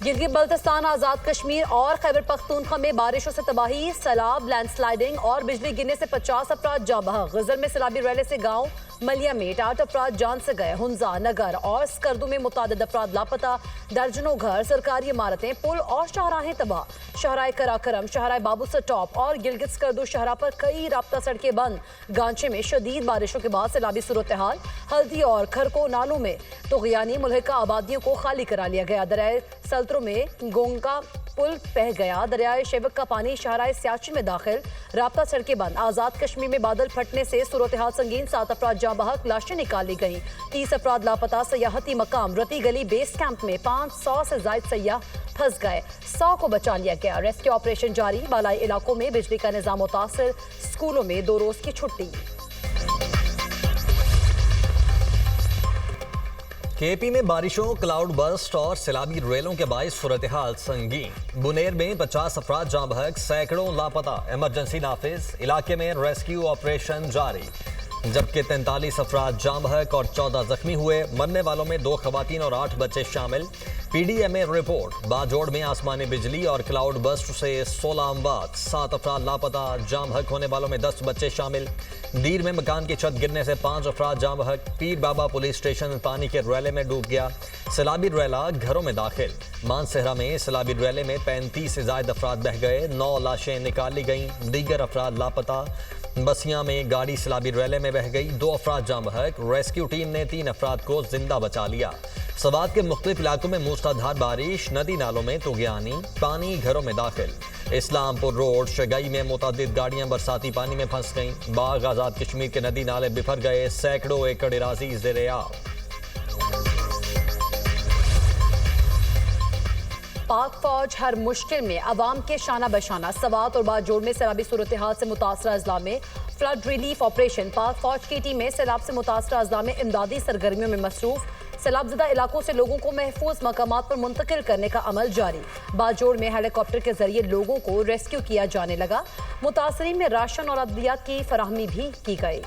गिलगित बल्तिस्तान, आजाद कश्मीर और खैबर पख्तूनख्वा में बारिशों से तबाही, सैलाब, लैंडस्लाइडिंग और बिजली गिरने से 50 अफराद जाँ बहक। गजर में सैलाबी रैले से गांव मलिया में 8 अफराद जान से गए। हुंजा, नगर और स्कर्दू में मुतादिद अफराद लापता। दर्जनों घर, सरकारी इमारतें, पुल और शाहराहें तबाह। शहराए कराकरम, शहराए बाबूसर टॉप और गिलगित स्कर्दू शहरा पर कई राब्ता सड़कें बंद। गांचे में शदीद बारिशों के बाद सैलाबी सूरत हाल। हल्दी और खरको नालों में तुगयानी मुल्हिका आबादियों को खाली करा लिया गया। दरियाए सल्तरों में गोंगा पुल बह गया। दरियाए शेवक का पानी शहराए सियाचिन में दाखिल। राब्ता सड़कें बंद। आजाद कश्मीर में बादल फटने से सूरत हाल संगीन, 7 अफराद जाँ बहक, लाशें निकाली गईं। 30 अफराद लापता। सयाहती मकाम रती गली बेस कैंप में 500 से जायद सयाह फंस गए। 100 को बचा लिया गया। रेस्क्यू ऑपरेशन जारी। बालाई इलाकों में बिजली का निजाम मुतासिर। स्कूलों में 2 रोज की छुट्टी। केपी में बारिशों, क्लाउड बर्स्ट और सैलाबी रेलों के बायस सूरत हाल संगीन। बुनेर में 50 अफराद जाँ बहक, सैकड़ों लापता। इमरजेंसी नाफिज। इलाके में रेस्क्यू ऑपरेशन जारी, जबकि 43 अफराद जाँ बहक और 14 जख्मी हुए। मरने वालों में 2 खवातीन और 8 बच्चे शामिल। PDMA report. बाजोड़ में आसमानी बिजली और क्लाउड बर्स्ट से 16 अमवात, 7 अफराद लापता। जाँ बहक होने वालों में 10 बच्चे शामिल। दीर में मकान की छत गिरने से 5 अफराद जाँ बहक। पीर बाबा पुलिस स्टेशन पानी के रैले में डूब गया। सैलाबी रैला घरों में दाखिल। मानसहरा में सैलाबी रैले में 35 से ज्यादा अफराद बह गए। 9 लाशें निकाली गईं। दीगर अफराद लापता। बसिया में गाड़ी सैलाबी रैले में बह गई। 2 अफराद जाँ बहक। रेस्क्यू टीम ने 3 अफराद को जिंदा बचा लिया। सवात के मुख्तलिफ इलाकों में मूसलाधार बारिश। नदी नालों में तुगयानी, पानी घरों में दाखिल। इस्लामपुर रोड शगई में मुतादिद गाड़ियां बरसाती पानी में फंस गईं। बाग आजाद कश्मीर के नदी नाले बिफर गए। सैकड़ों एकड़ इराजी ज़ेर-ए-आब। पाक फौज हर मुश्किल में अवाम के शाना बशाना। सवात और बाजोड़ में सैलाबी सूरत हाल से मुतासरा अजला में फ्लड रिलीफ ऑपरेशन। पाक फौज की टीमें सैलाब से मुतासरा अजला में इमदादी सरगर्मियों में मसरूफ। सैलाबज़दा इलाकों से लोगों को महफूज मकामात पर मुंतकिल करने का अमल जारी। बाजोड़ में हेलीकॉप्टर के जरिए लोगों को रेस्क्यू किया जाने लगा। मुतासरीन में राशन और अद्वियात की फराहमी भी की गई।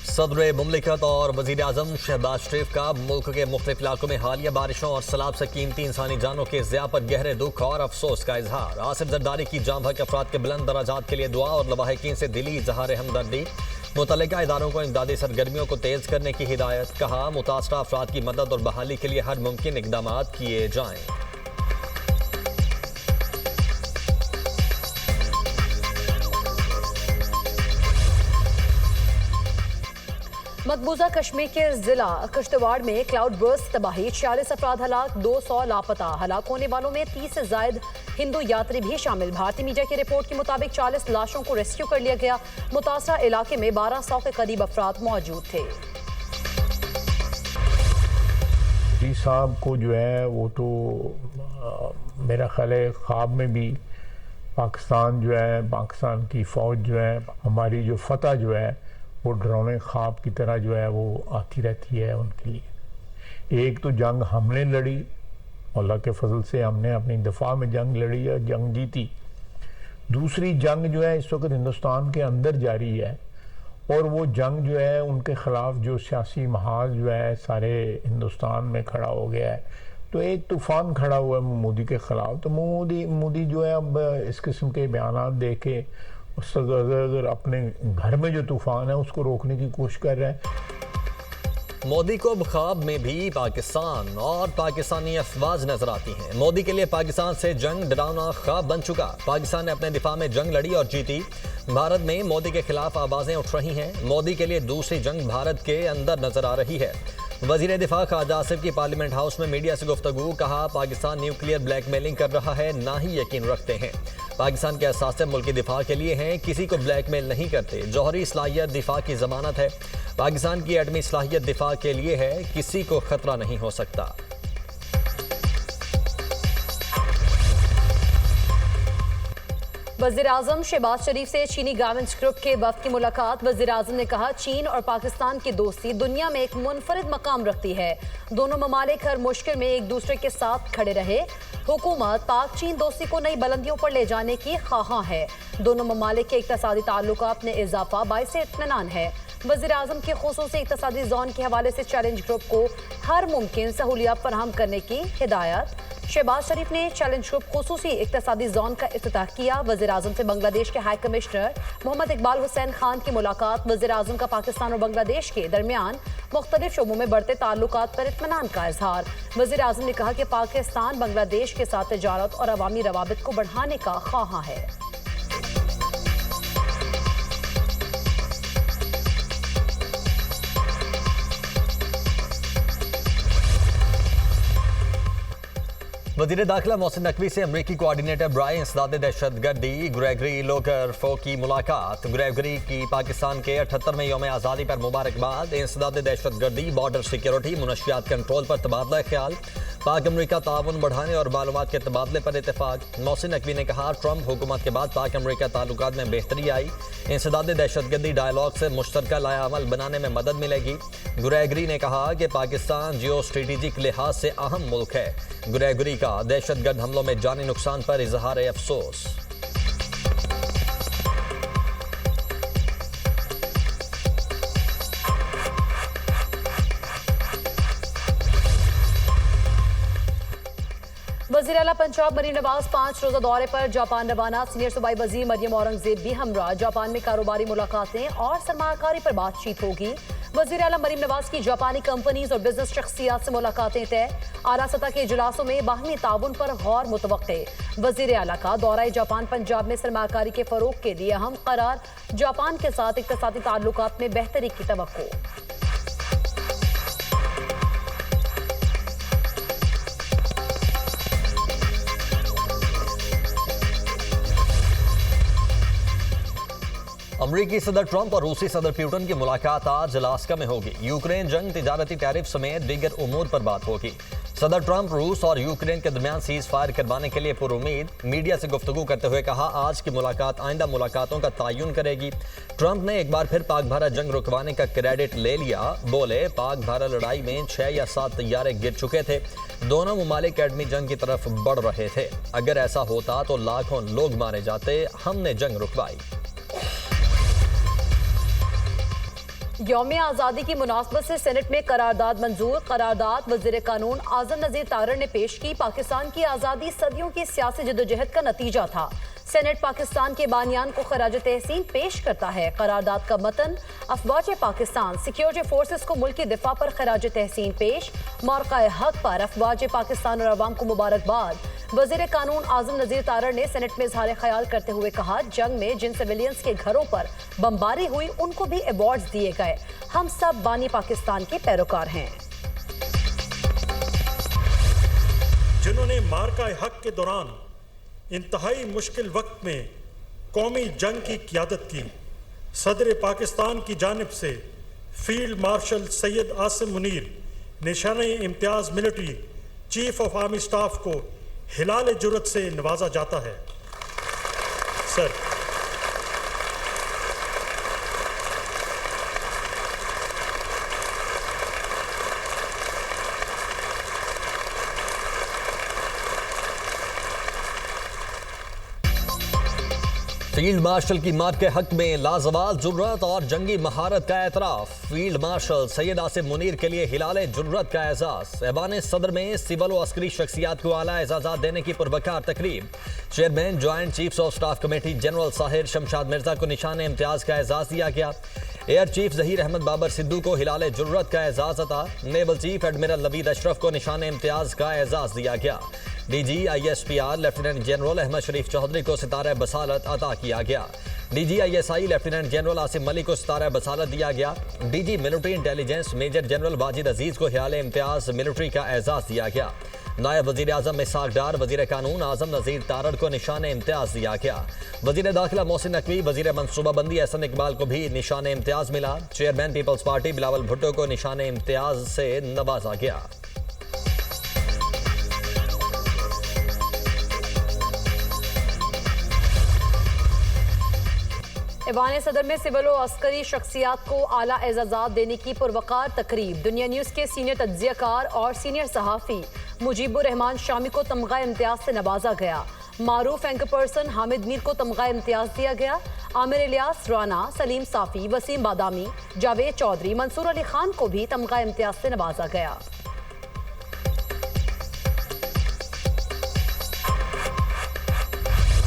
सदर मुमलिकत और वजीर आजम शहबाज शरीफ का मुल्क के मुख्तलिफ इलाकों में हालिया बारिशों और सैलाब से कीमती इंसानी जानों के ज़िया पर गहरे दुख और अफसोस का इजहार। आसिफ जरदारी की जाँ बहक अफराद के बुलंद दराजात के लिए दुआ और लवाहिकीन से दिली इजहार हमदर्दी। मुतल्लिका इदारों को इमदादी सरगर्मियों को तेज करने की हिदायत। कहा, मुतासरा अफराद की मदद और बहाली के लिए हर मुमकिन इकदाम किए जाएं। मकबूजा कश्मीर के जिला किश्तवाड़ में क्लाउड बर्स्ट तबाही। 46 अफराद हलाक, 200 लापता। हलाक होने वालों में 30 से जायद हिंदू यात्री भी शामिल। भारतीय मीडिया की रिपोर्ट के मुताबिक 40 लाशों को रेस्क्यू कर लिया गया। मुतासरा इलाके में 1200 के करीब अफराद मौजूद थे। जी साहब को जो है वो तो मेरा ख्याल है ख्वाब में भी पाकिस्तान जो है, पाकिस्तान की फ़ौज जो है, हमारी जो फतह जो है वो डरावने ख्वाब की तरह जो है वो आती रहती है उनके लिए। एक तो जंग हमने लड़ी, अल्लाह के फजल से हमने अपनी दफा में जंग लड़ी और जंग जीती। दूसरी जंग जो है इस वक्त हिंदुस्तान के अंदर जारी है और वो जंग जो है उनके ख़िलाफ़ जो सियासी महाज जो है सारे हिंदुस्तान में खड़ा हो गया है। तो एक तूफ़ान खड़ा हुआ है मोदी के ख़िलाफ़। तो मोदी जो है अब इस किस्म के बयान दे के उस अगर अपने घर में जो तूफान है उसको रोकने की कोशिश कर रहा है। मोदी को ख्वाब में भी पाकिस्तान और पाकिस्तानी अफवाज नजर आती हैं। मोदी के लिए पाकिस्तान से जंग डरावना ख्वाब बन चुका। पाकिस्तान ने अपने दिफा में जंग लड़ी और जीती। भारत में मोदी के खिलाफ आवाजें उठ रही हैं। मोदी के लिए दूसरी जंग भारत के अंदर नजर आ रही है। वजीर दिफा ख्वाजा आसिफ की पार्लियामेंट हाउस में मीडिया से गुफ्तगू। कहा, पाकिस्तान न्यूक्लियर ब्लैकमेलिंग कर रहा है, ना ही यकीन रखते हैं। पाकिस्तान के असासे मुल्की दिफा के लिए हैं, किसी को ब्लैकमेल नहीं करते। जौहरी सलाहियत दिफा की जमानत है। पाकिस्तान की एटमी सलाहियत दिफा के लिए है, किसी को खतरा नहीं हो सकता। वज़ीर-ए-आज़म शहबाज शरीफ से चीनी गारमेंट्स ग्रुप के वफ़द की मुलाकात। वज़ीर-ए-आज़म ने कहा, चीन और पाकिस्तान की दोस्ती दुनिया में एक मुनफरिद मकाम रखती है। दोनों ममालिक हर मुश्किल में एक दूसरे के साथ खड़े रहे। हुकूमत पाक चीन दोस्ती को नई बुलंदियों पर ले जाने की ख्वाहां है। दोनों ममालिक के इक़्तिसादी ताल्लुकात में इजाफा बाइस इत्मीनान है। वज़ीर-ए-आज़म के खुसूसी इक़्तिसादी जोन के हवाले से चैलेंज ग्रुप को हर मुमकिन सहूलियत फराहम करने की हिदायत। शहबाज शरीफ ने चैलेंज ग्रुप खुसूसी इक़्तिसादी जोन का इफ्तिताह किया। वज़ीर-ए-आज़म से बांग्लादेश के हाई कमिश्नर मोहम्मद इकबाल हुसैन खान की मुलाकात। वज़ीर-ए-आज़म का पाकिस्तान और बांग्लादेश के दरमियान मुख्तलिफ शोबों में बढ़ते ताल्लुकात पर इत्मीनान का इजहार। वज़ीर-ए-आज़म ने कहा कि पाकिस्तान बांग्लादेश के साथ तिजारत और अवामी रवाबित को बढ़ाने का ख्वाहां है। वज़ीर दाखिला मोहसिन नकवी से अमरीकी कोऑर्डिनेटर बराए इंसदाद दहशतगर्दी ग्रेगरी लोकरफो की मुलाकात। ग्रेगरी की पाकिस्तान के 78वें यौम आज़ादी पर मुबारकबाद। इंसदाद दहशतगर्दी, बॉर्डर सिक्योरिटी, मुनशियात कंट्रोल पर तबादला ख्याल, पाक अमरीका ताउन बढ़ाने और मालूमात के तबादले पर इतफाक। मोहसिन नकवी ने कहा, ट्रंप हुकूमत के बाद पाक अमरीका ताल्लुकात में बेहतरी आई। इंसदाद दहशतगर्दी डायलॉग से मुश्तरका लायाअमल बनाने में मदद मिलेगी। ग्रेगरी ने कहा कि पाकिस्तान जियो स्ट्रेटेजिक लिहाज से अहम मुल्क है। ग्रेगरी का दहशतगर्द हमलों में जानी नुकसान पर इजहार अफसोस। वज़ीर आला पंजाब मरीम नवाज 5 रोजा दौरे पर जापान रवाना। सीनियर सूबाई वज़ीर मरियम औरंगजेब भी हमरा। जापान में कारोबारी मुलाकातें और सरमाकारी पर बातचीत होगी। वज़ीर आला मरीम नवाज की जापानी कंपनीज और बिजनेस शख्सियात से मुलाकातें तय। आला सतह के इजलासों में बाहमी ताउन पर गौर मुतवक्के। वज़ीर आला का दौरा जापान पंजाब में सरमाकारी के फरोग के लिए अहम करार। जापान के साथ इक़्तिसादी ताल्लुकात में बेहतरी की तवक्को। अमरीकी सदर ट्रंप और रूसी सदर पुतिन की मुलाकात आज अलास्का में होगी। यूक्रेन जंग, तिजारती टैरिफ समेत दीगर उमूर पर बात होगी। सदर ट्रंप रूस और यूक्रेन के दरमियान सीज फायर करवाने के लिए पुरुमीद। मीडिया से गुफ्तगू करते हुए कहा, आज की मुलाकात आइंदा मुलाकातों का तयन करेगी। ट्रंप ने एक बार फिर पाक भारत जंग रुकवाने का क्रेडिट ले लिया। बोले, पाक भारत लड़ाई में 6 या 7 तैयारे गिर चुके थे। दोनों ममालिक एटमी जंग की तरफ बढ़ रहे थे। अगर ऐसा होता तो लाखों लोग मारे जाते। हमने जंग रुकवाई। यौम आज़ादी की मुनासबत से सेनेट में करारदाद मंजूर। करारदाद वज़ीर कानून आज़म नज़ीर तारड़ ने पेश की। पाकिस्तान की आज़ादी सदियों की सियासी जद्दोजहद का नतीजा था। सेनेट पाकिस्तान के बानियान को खराज तहसीन पेश करता है। करारदाद का मतन, अफवाज पाकिस्तान सिक्योरिटी फोर्सेस को मुल्की दिफा पर खराज तहसीन पेश। मौक़ा हक पर अफवाज पाकिस्तान और अवाम को मुबारकबाद। वज़ीर कानून आज़म नज़ीर तारड़ ने सेनेट में इजहार ख्याल करते हुए कहा, जंग में जिन सिविलियंस के घरों पर बमबारी हुई उनको भी अवार्ड्स दिए गए। हम सब बानी पाकिस्तान के पैरोकार हैं। जिन्होंने मार्का हक के दौरान इंतहाई मुश्किल वक्त में कौमी जंग की क़ियादत की, सदर पाकिस्तान की जानिब से फील्ड मार्शल सैयद आसिम मुनीर, निशाने इम्तियाज़ military chief of army staff को हिलाल जुर्रत से नवाजा जाता है। सर, फील्ड मार्शल की मौत के हक में लाजवाल जुर्रत और जंगी महारत का एतराफ। फील्ड मार्शल सैयद आसिम मुनीर के लिए हिलाले जुर्रत का एजाज। ऐवान सदर में सिविल व अस्करी शख्सियात को आला एजाज़ात देने की पुरवकार तकरीब। Chairman joint chiefs of staff committee general Sahir Shamshad Mirza को निशान इम्तियाज़ का एजाज़ दिया गया। एयर चीफ जहीर अहमद बाबर सिद्धू को हिलाले जुर्रत का एजाज़ अता। Naval chief admiral Naveed Ashraf को निशान इम्तियाज़ का एजाज़ दिया गया। DG ISPR lieutenant general Ahmed Sharif Chaudhry को सितारा बसालत अता किया गया। DG ISI lieutenant general Asim Malik को सितारा बसालत दिया गया। DG military intelligence major general Wajid Aziz को हिलाले इम्तियाज मिलिट्री का एजाज दिया गया। नायब वजीर आजम इसाक डार, वजीर कानून आजम नज़ीर तारड़ को निशान इम्तियाज दिया गया। वजीर दाखिला मोहसिन नकवी, वजीर मनसूबाबंदी एहसन इकबाल को भी निशान इम्तियाज मिला। चेयरमैन पीपल्स पार्टी बिलावल भुट्टो को निशान इम्तियाज से नवाजा गया। ऐवान सदर में सिविल और अस्करी शख्सियात को आला एजाजात देने की पुरवकार तकरीब। दुनिया न्यूज के सीनियर तज्जियाकार और सीनियर सहाफ़ी मुजीबुर रहमान शामी को तमगा इम्तियाज से नवाजा गया। मारूफ एंकर पर्सन हामिद मीर को तमगा इम्तियाज दिया गया। आमिर इलियास, राना, सलीम साफी, वसीम बादामी, जावेद चौधरी, मंसूर अली खान को भी तमगा इम्तियाज से नवाजा गया।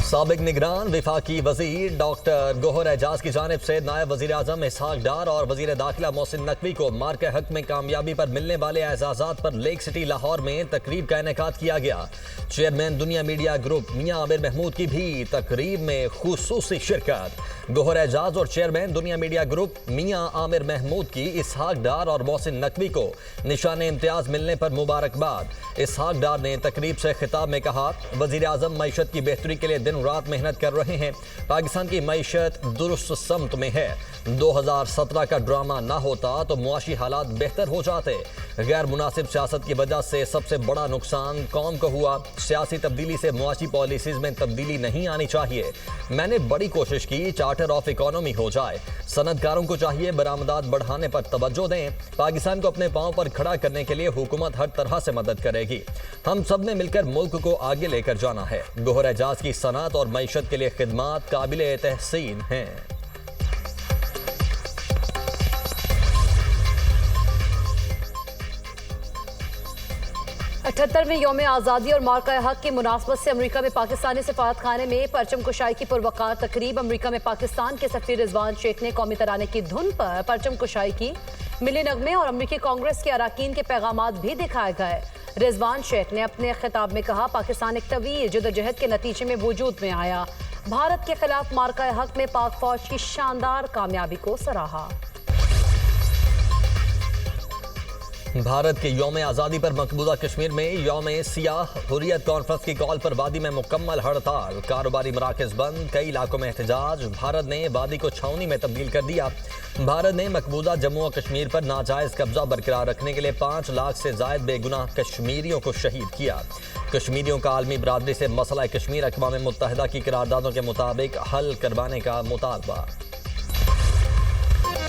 साबिक निगरान विफाकी वजीर डॉक्टर गोहर एजाज की जानिब से नायब वजीर आजम इसहाक डार और वजीर दाखिला मोहसिन नकवी को मार्के हक में कामयाबी पर मिलने वाले एजाजात पर लेक सिटी लाहौर में तकरीब का इनेकाद किया गया। चेयरमैन दुनिया मीडिया ग्रुप मियां आमिर महमूद की भी तकरीब में खुसूसी शिरकत। गोहर एजाज और चेयरमैन दुनिया मीडिया ग्रुप मियां आमिर महमूद की इसहाक डार और मोहसिन नकवी को निशान इम्तियाज मिलने पर मुबारकबाद। इसहाक डार ने तकरीब से खिताब में कहा, वजीर आजम मईशत की बेहतरी के लिए दिन रात मेहनत कर रहे हैं। पाकिस्तान की मईशत दुरुस्त समत में है। 2017 का ड्रामा ना होता तो मुआशी हालात बेहतर हो जाते। गैर मुनासिब सियासत की वजह से सबसे बड़ा नुकसान कौम को हुआ। सियासी तब्दीली से मुआशी पॉलिसीज में तब्दीली नहीं आनी चाहिए। मैंने बड़ी कोशिश की चार्टर ऑफ इकोनॉमी हो जाए। सनतकारों को चाहिए बरामदात बढ़ाने पर तवज्जो दें। पाकिस्तान को अपने पांव पर खड़ा करने के लिए हुकूमत हर तरह से मदद करेगी। हम सब ने मिलकर मुल्क को आगे लेकर जाना है। गोहर एजाज की सनत और मईशत के लिए खिदमात काबिल तहसीन हैं। 78वें यौम आज़ादी और मार्का हक की मुनासबत से अमरीका में पाकिस्तानी सफारत खाने में परचम कुशाई की पुरवकार तकरीब। अमरीका में पाकिस्तान के सफीर रिजवान शेख ने कौमी तराने की धुन पर परचम कुशाई की। मिली नगमे और अमरीकी कांग्रेस के अरकान के पैगामात भी दिखाए गए। रिजवान शेख ने अपने खिताब में कहा, पाकिस्तान एक तवील जदोजहद के नतीजे में वजूद में आया। भारत के खिलाफ मार्का हक में पाक फौज की शानदार कामयाबी को सराहा। भारत के यौम आज़ादी पर मकबूजा कश्मीर में यौम सियाह हुर्रियत कॉन्फ्रेंस की कॉल पर वादी में मुकम्मल हड़ताल। कारोबारी मराकज़ बंद, कई इलाकों में एहतजाज। भारत ने वादी को छावनी में तब्दील कर दिया। भारत ने मकबूजा जम्मू और कश्मीर पर नाजायज़ कब्जा बरकरार रखने के लिए 5 लाख से जायद बेगुनाह कश्मीरियों को शहीद किया। कश्मीरियों का आलमी बरादरी से मसला कश्मीर अक़वाम मुत्तहिदा की करारदादों के मुताबिक हल करवाने का मुतालबा।